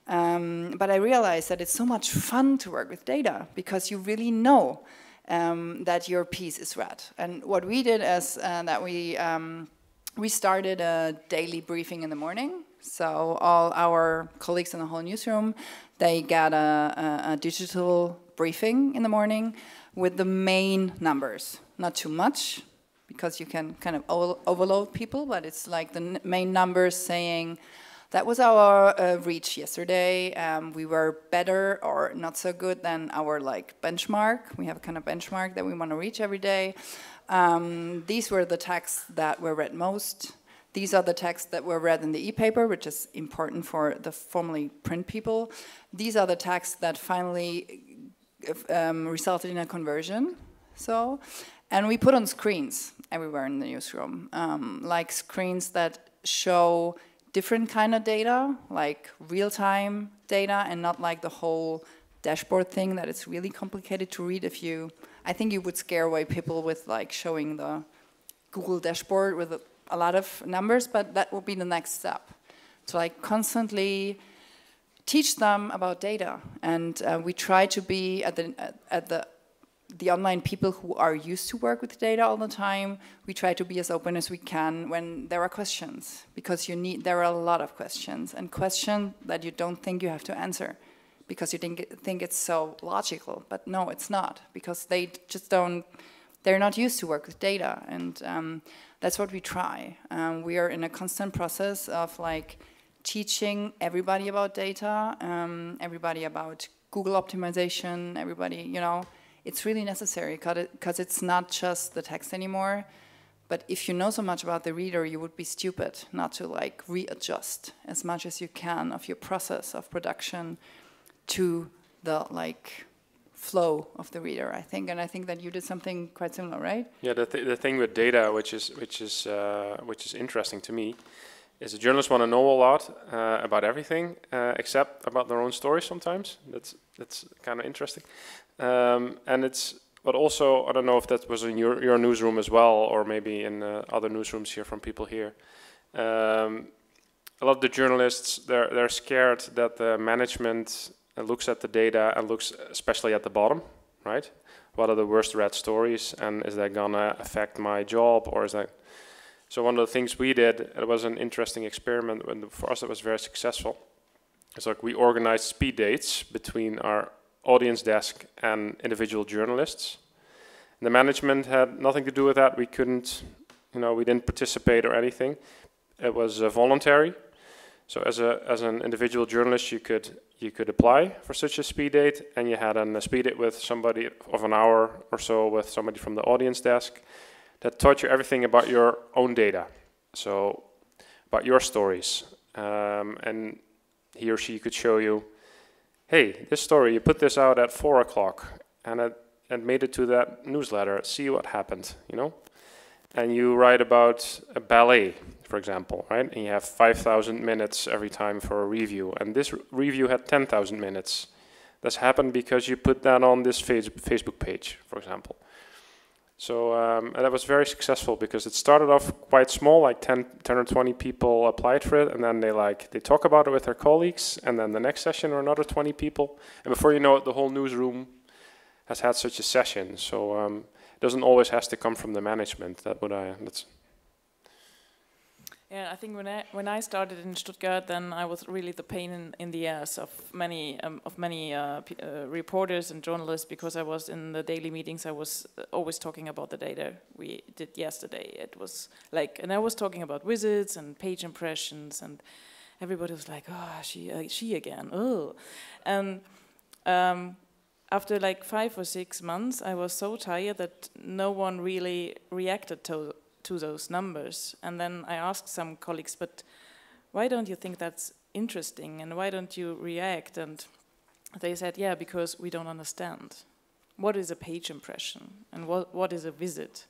But I realized that it's so much fun to work with data because you really know that your piece is read. And what we did is that we started a daily briefing in the morning. So all our colleagues in the whole newsroom, they got a digital briefing in the morning with the main numbers. Not too much, because you can kind of overload people, but it's like the main numbers saying, that was our reach yesterday. We were better or not so good than our like benchmark. We have a kind of benchmark that we want to reach every day. These were the texts that were read most. These are the texts that were read in the e-paper, which is important for the formerly print people. These are the texts that finally resulted in a conversion. So, and we put on screens everywhere in the newsroom, like screens that show different kind of data, like real-time data, and not like the whole dashboard thing that it's really complicated to read. I think you would scare away people with like showing the Google dashboard with a lot of numbers, but that will be the next step. To like constantly teach them about data, and we try to be at the online people who are used to work with data all the time. We try to be as open as we can when there are questions, because there are a lot of questions, and questions that you don't think you have to answer because you think it's so logical, but no, it's not, because they just they're not used to work with data, and that's what we try. We are in a constant process of like teaching everybody about data, everybody about Google optimization, everybody, you know. It's really necessary because it's not just the text anymore. But if you know so much about the reader, you would be stupid not to like readjust as much as you can of your process of production to the like flow of the reader, I think. And I think that you did something quite similar, right? Yeah, the thing with data, which is interesting to me, is that journalists want to know a lot about everything except about their own story sometimes. That's kind of interesting. But also, I don't know if that was in your newsroom as well, or maybe in other newsrooms here from people here. A lot of the journalists, they're scared that the management looks at the data and looks especially at the bottom, right? What are the worst read stories, and is that gonna affect my job, or is that? So one of the things we did, it was an interesting experiment, and for us it was very successful. It's like we organized speed dates between our audience desk and individual journalists. And the management had nothing to do with that. We couldn't, we didn't participate or anything. It was voluntary. So as an individual journalist, you could apply for such a speed date, and you had a speed date with somebody of an hour or so with somebody from the audience desk that taught you everything about your own data, so about your stories, and he or she could show you, hey, this story, you put this out at 4 o'clock, and it made it to that newsletter. See what happened, and you write about a ballet, for example, right? And you have 5,000 minutes every time for a review, and this review had 10,000 minutes. This happened because you put that on this Facebook page, for example. So and that was very successful because it started off quite small, like 10 or 20 people applied for it, and then they talk about it with their colleagues, and then the next session or another 20 people, and before you know it, the whole newsroom has had such a session. So it doesn't always has to come from the management. Yeah, I think when I started in Stuttgart, then I was really the pain in the ass of many reporters and journalists, because I was in the daily meetings. I was always talking about the data we did yesterday. It was like, and I was talking about visits and page impressions, and everybody was like, "Oh, she again." Oh, and after like 5 or 6 months, I was so tired that no one really reacted to those numbers. And then I asked some colleagues, but why don't you think that's interesting, and why don't you react? And they said, yeah, because we don't understand. What is a page impression, and what is a visit?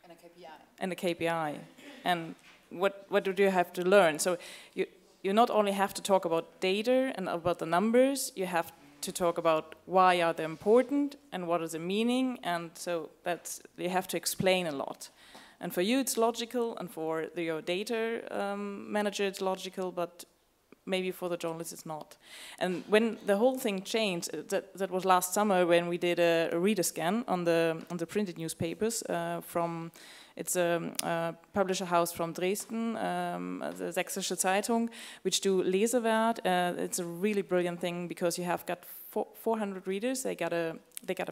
And a KPI. And a KPI. And what do you have to learn? So you not only have to talk about data and about the numbers, you have to talk about why are they important and what is the meaning, and so you have to explain a lot. And for you it's logical, and for your data manager it's logical, but maybe for the journalist it's not. And when the whole thing changed, that was last summer when we did a reader scan on the printed newspapers it's a publisher house from Dresden, the Sächsische Zeitung, which do Lesewert. It's a really brilliant thing because you have got 400 readers. They got a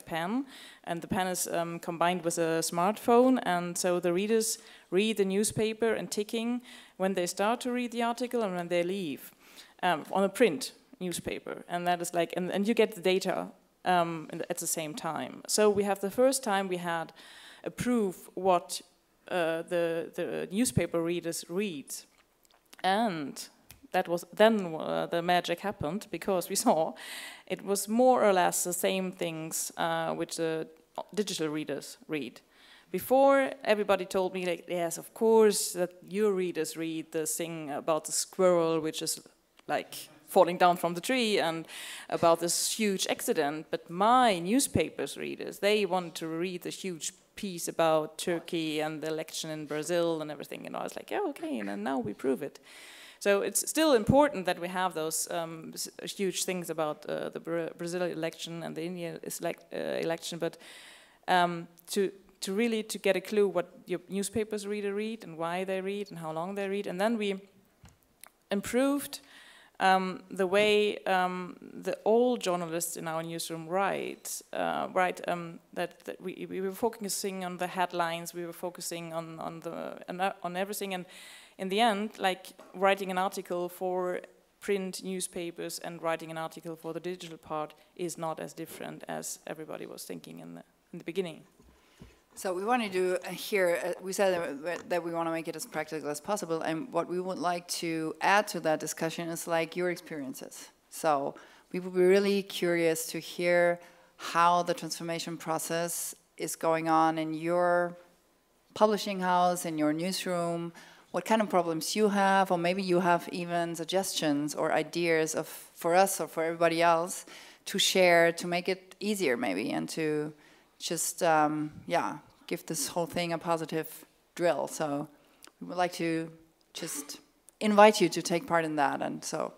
pen, and the pen is combined with a smartphone, and so the readers read the newspaper and ticking when they start to read the article and when they leave on a print newspaper, and that is like, and you get the data at the same time. So we have the first time we had a proof what the newspaper readers read, and that was then the magic happened, because we saw it was more or less the same things which the digital readers read. Before, everybody told me, like, yes, of course, that your readers read the thing about the squirrel, which is like falling down from the tree, and about this huge accident. But my newspapers readers, they want to read the huge piece about Turkey and the election in Brazil and everything. And I was like, yeah, okay, and now we prove it. So it's still important that we have those huge things about the Brazil election and the India election, but to really get a clue what your newspapers read and why they read and how long they read. And then we improved the way all journalists in our newsroom write. That we were focusing on the headlines, we were focusing on everything, and in the end, like writing an article for print newspapers and writing an article for the digital part is not as different as everybody was thinking in the beginning. So we want to do here, we said that we want to make it as practical as possible, and what we would like to add to that discussion is like your experiences. So we would be really curious to hear how the transformation process is going on in your publishing house, in your newsroom, what kind of problems you have, or maybe you have even suggestions or ideas for us or for everybody else to share, to make it easier maybe, and to just, give this whole thing a positive drill. So we would like to just invite you to take part in that. And so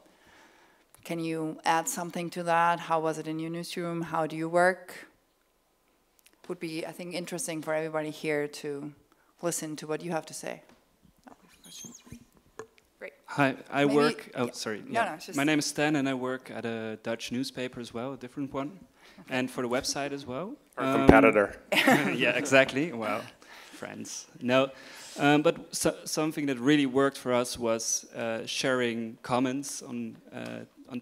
can you add something to that? How was it in your newsroom? How do you work? Would be, I think, interesting for everybody here to listen to what you have to say. Great. Hi, I Maybe, work, oh, sorry. Yeah. No, my name is Stan, and I work at a Dutch newspaper as well, a different one, and for the website as well. Our competitor. Yeah, exactly. Well, friends. No, but something that really worked for us was sharing comments on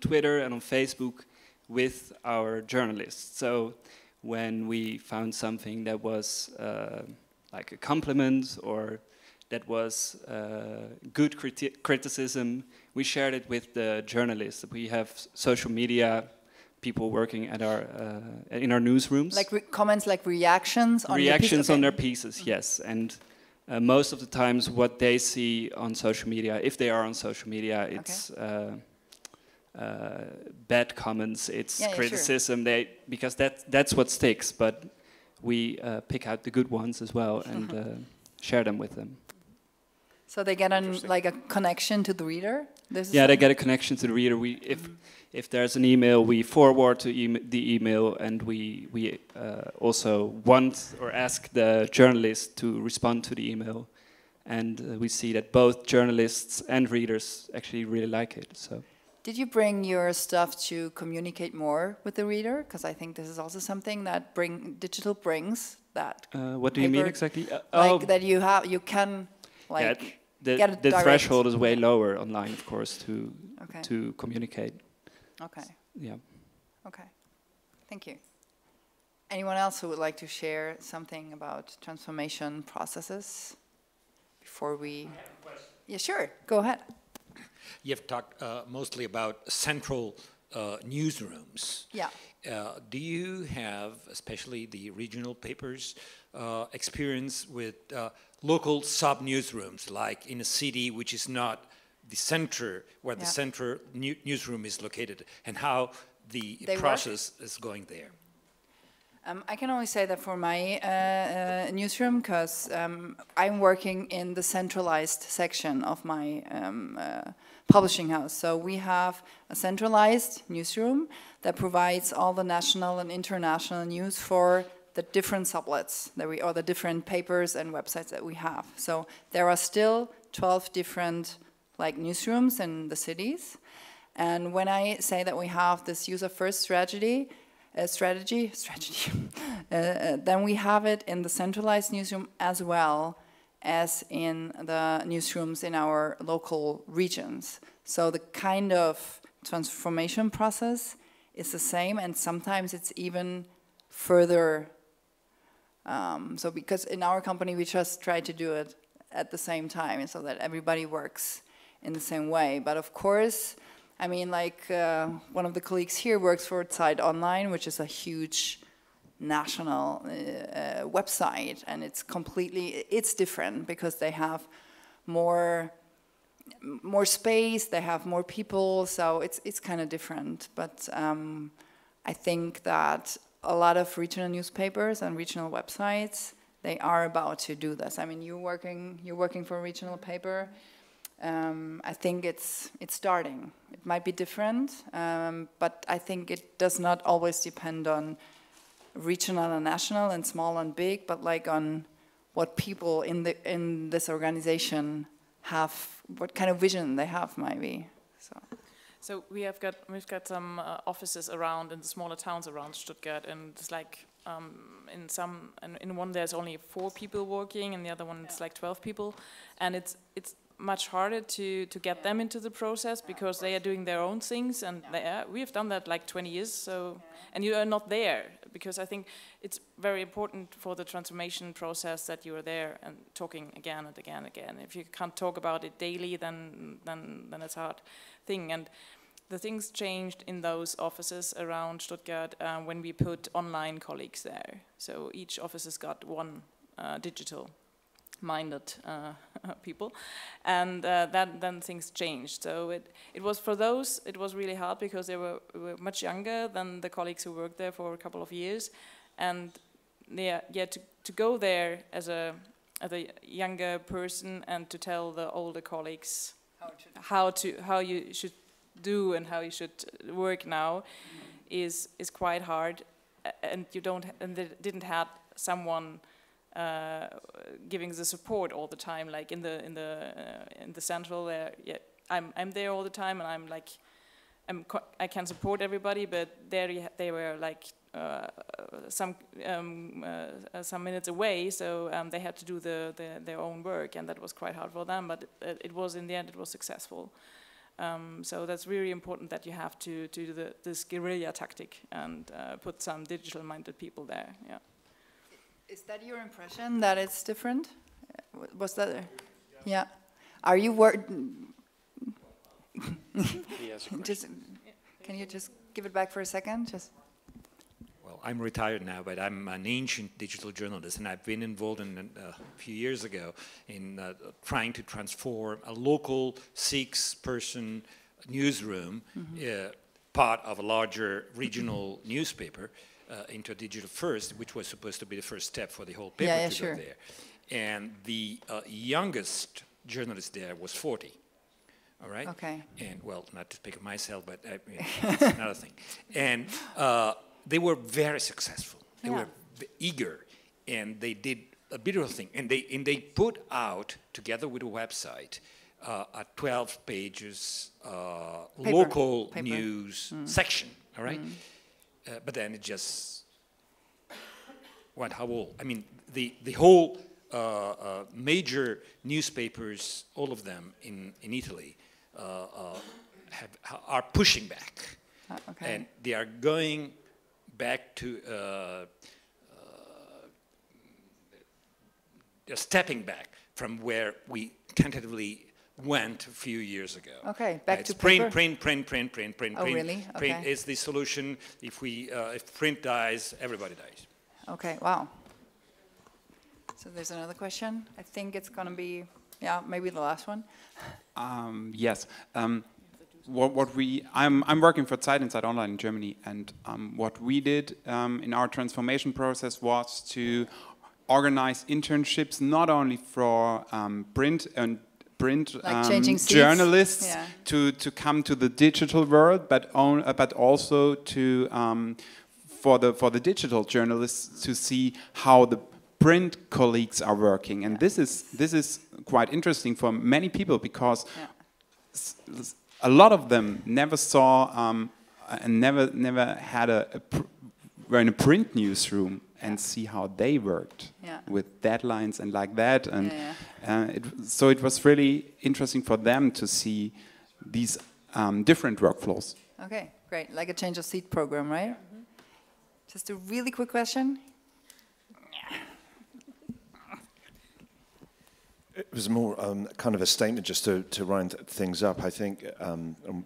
Twitter and on Facebook with our journalists. So when we found something that was like a compliment or that was good criticism, we shared it with the journalists. We have social media people working at our in our newsrooms. Like comments, like reactions on reactions your on their pieces, yes. And most of the times what they see on social media, if they are on social media, it's bad comments, it's criticism. Sure. Because that's what sticks. But we pick out the good ones as well and share them with them. So they get like a connection to the reader. They get a connection to the reader. If there's an email, we forward to the email, and we also want or ask the journalist to respond to the email, and we see that both journalists and readers actually really like it. So. Did you bring your stuff to communicate more with the reader? Because I think this is also something that digital brings. That. What do you mean exactly? That you can like. Yeah, the threshold is way lower online, of course, to communicate. Okay. Yeah. Okay. Thank you. Anyone else who would like to share something about transformation processes before we? I have a question. Yeah, sure. Go ahead. You've talked mostly about central newsrooms. Yeah. Do you have, especially the regional papers, experience with local sub-newsrooms, like in a city which is not the center, where the center newsroom is located, and how the process is going there? I can only say that for my newsroom, because I'm working in the centralized section of my publishing house. So we have a centralized newsroom that provides all the national and international news for the different sublets that or the different papers and websites that we have. So there are still 12 different like newsrooms in the cities. And when I say that we have this user-first strategy, then we have it in the centralized newsroom as well as in the newsrooms in our local regions. So the kind of transformation process is the same, and sometimes it's even further. So because in our company we just try to do it at the same time so that everybody works in the same way. But of course, I mean, like one of the colleagues here works for Zeit Online, which is a huge national website, and it's different because they have more space, they have more people, so it's kind of different. But I think that a lot of regional newspapers and regional websites, they are about to do this. I mean, you're working for a regional paper. I think it's starting. It might be different, but I think it does not always depend on regional and national and small and big, but like on what people in this organization have, what kind of vision they have, maybe. So we've got some offices around in the smaller towns around Stuttgart, and it's like in one there's only 4 people working, and the other one it's like 12 people, and it's much harder to get them into the process because they are doing their own things, and we have done that like 20 years. So, and you are not there, because I think it's very important for the transformation process that you are there and talking again and again and again. If you can't talk about it daily, then it's a hard thing. And the things changed in those offices around Stuttgart when we put online colleagues there. So each office has got one digital-minded people, and then things changed. So it was for those, it was really hard because they were much younger than the colleagues who worked there for a couple of years, and to go there as a younger person and to tell the older colleagues how you should do and how you should work now is quite hard, and they didn't have someone giving the support all the time, like in the central there. Yeah, I'm there all the time, and I'm like I can support everybody, but there they were like some minutes away, so they had to do their own work, and that was quite hard for them. But it was, in the end, it was successful. So that's really important that you have to do this guerrilla tactic and put some digital-minded people there. Yeah. Is that your impression that it's different? Was that? Yeah. Are you can you just give it back for a second? well, I'm retired now, but I'm an ancient digital journalist, and I've been involved in a few years ago in trying to transform a local 6-person newsroom, part of a larger regional newspaper, into a digital first, which was supposed to be the first step for the whole paper to go there. And the youngest journalist there was 40. All right. Okay. And well, not to speak of myself, but that's another thing. And they were very successful. They were eager, and they did a beautiful thing. And they put out together with a website a 12 pages local news section. All right. But then it just went how old? I mean, the whole major newspapers, all of them in Italy, are pushing back, and they are going back to they're stepping back from where we tentatively went a few years ago. Okay, back to print, paper? print. Oh, really? Okay. Print is the solution. If print dies, everybody dies. Okay, wow. So there's another question. I think it's going to be, maybe the last one. Yes. I'm working for Zeit Inside Online in Germany, and what we did in our transformation process was to organize internships not only for print like journalists to come to the digital world, but also to for the digital journalists to see how the print colleagues are working, and this is quite interesting for many people, because a lot of them never saw and never had were in a print newsroom and see how they worked with deadlines and like that, and so it was really interesting for them to see these different workflows. Okay, great, like a change of seat program, right? Just a really quick question. It was more kind of a statement just to round things up. I think,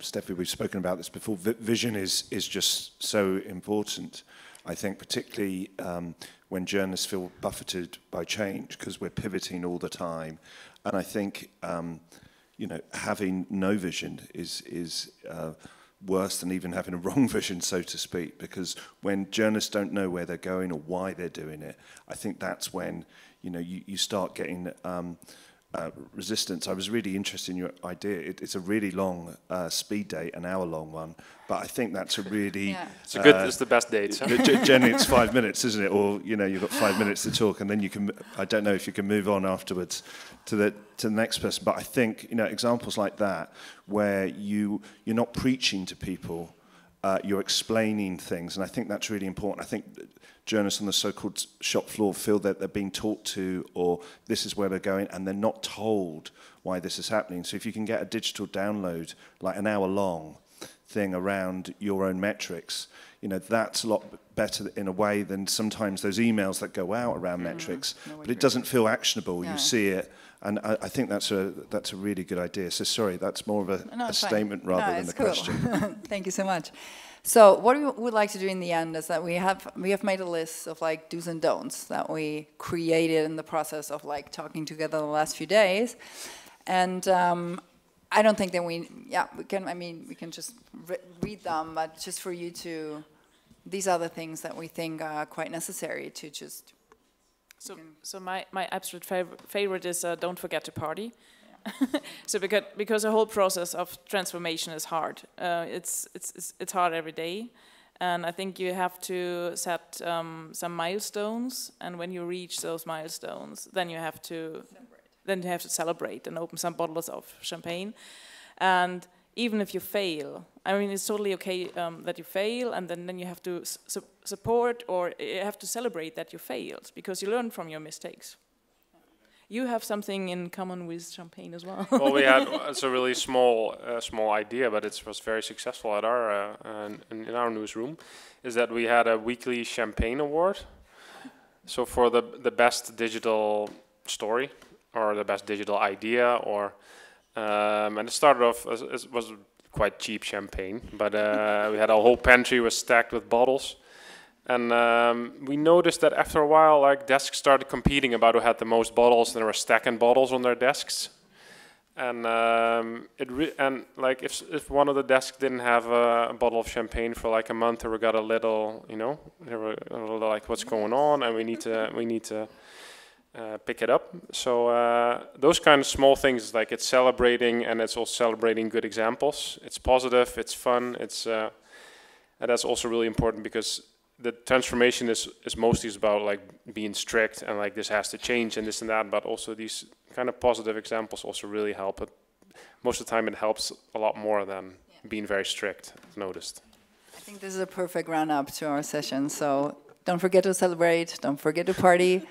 Steffi, we've spoken about this before, vision is just so important. I think particularly when journalists feel buffeted by change, because we're pivoting all the time. And I think, having no vision is worse than even having a wrong vision, so to speak, because when journalists don't know where they're going or why they're doing it, I think that's when you start getting resistance. I was really interested in your idea. It's a really long speed date, an hour-long one, but I think that's a really... It's the best date. So. Generally, it's 5 minutes, isn't it? Or, you've got 5 minutes to talk, and then you can... I don't know if you can move on afterwards to the next person, but I think, examples like that, where you're not preaching to people, you're explaining things, and I think that's really important. I think journalists on the so-called shop floor feel that they're being taught to, or this is where we're going, and they're not told why this is happening. So if you can get a digital download, like an hour-long thing around your own metrics, that's a lot better in a way than sometimes those emails that go out around metrics, but it doesn't feel actionable. You see it, and I think that's a really good idea. So sorry, that's more of a statement rather than a question. Thank you so much. So what we would like to do in the end is that we have made a list of like do's and don'ts that we created in the process of like talking together the last few days, and I don't think that we can just read them, but just for you to, these are the things that we think are quite necessary to just. So my absolute favorite is don't forget to party. So because the whole process of transformation is hard. It's hard every day, and I think you have to set some milestones. And when you reach those milestones, then you have to celebrate and open some bottles of champagne. And even if you fail, I mean, it's totally okay that you fail, and then you have to support, or you have to celebrate that you failed, because you learn from your mistakes. You have something in common with champagne as well. Well, we had it's a really small idea, but it was very successful at our in our newsroom. Is that we had a weekly champagne award. So for the best digital story or the best digital idea, or and it started off as it was quite cheap champagne, but we had a whole pantry was stacked with bottles. And we noticed that after a while, like desks started competing about who had the most bottles, and they were stacking bottles on their desks. And like if one of the desks didn't have a bottle of champagne for like a month, we got a little, you know, they were a little like, what's going on, and we need to pick it up. So those kind of small things, like it's celebrating, and it's also celebrating good examples. It's positive, it's fun, it's and that's also really important, because the transformation is mostly about like being strict and like this has to change and this and that, but also these kind of positive examples also really help. But most of the time it helps a lot more than being very strict, I've noticed. I think this is a perfect round-up to our session. So don't forget to celebrate, don't forget to party,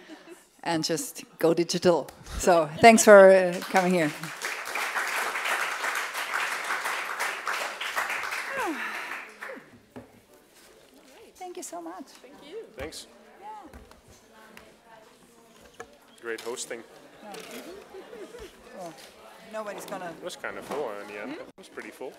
and just go digital. So thanks for coming here. Thank you so much. Thank you. Thanks. Great hosting. Oh, nobody's gonna... It was kind of full in the end. It was pretty full.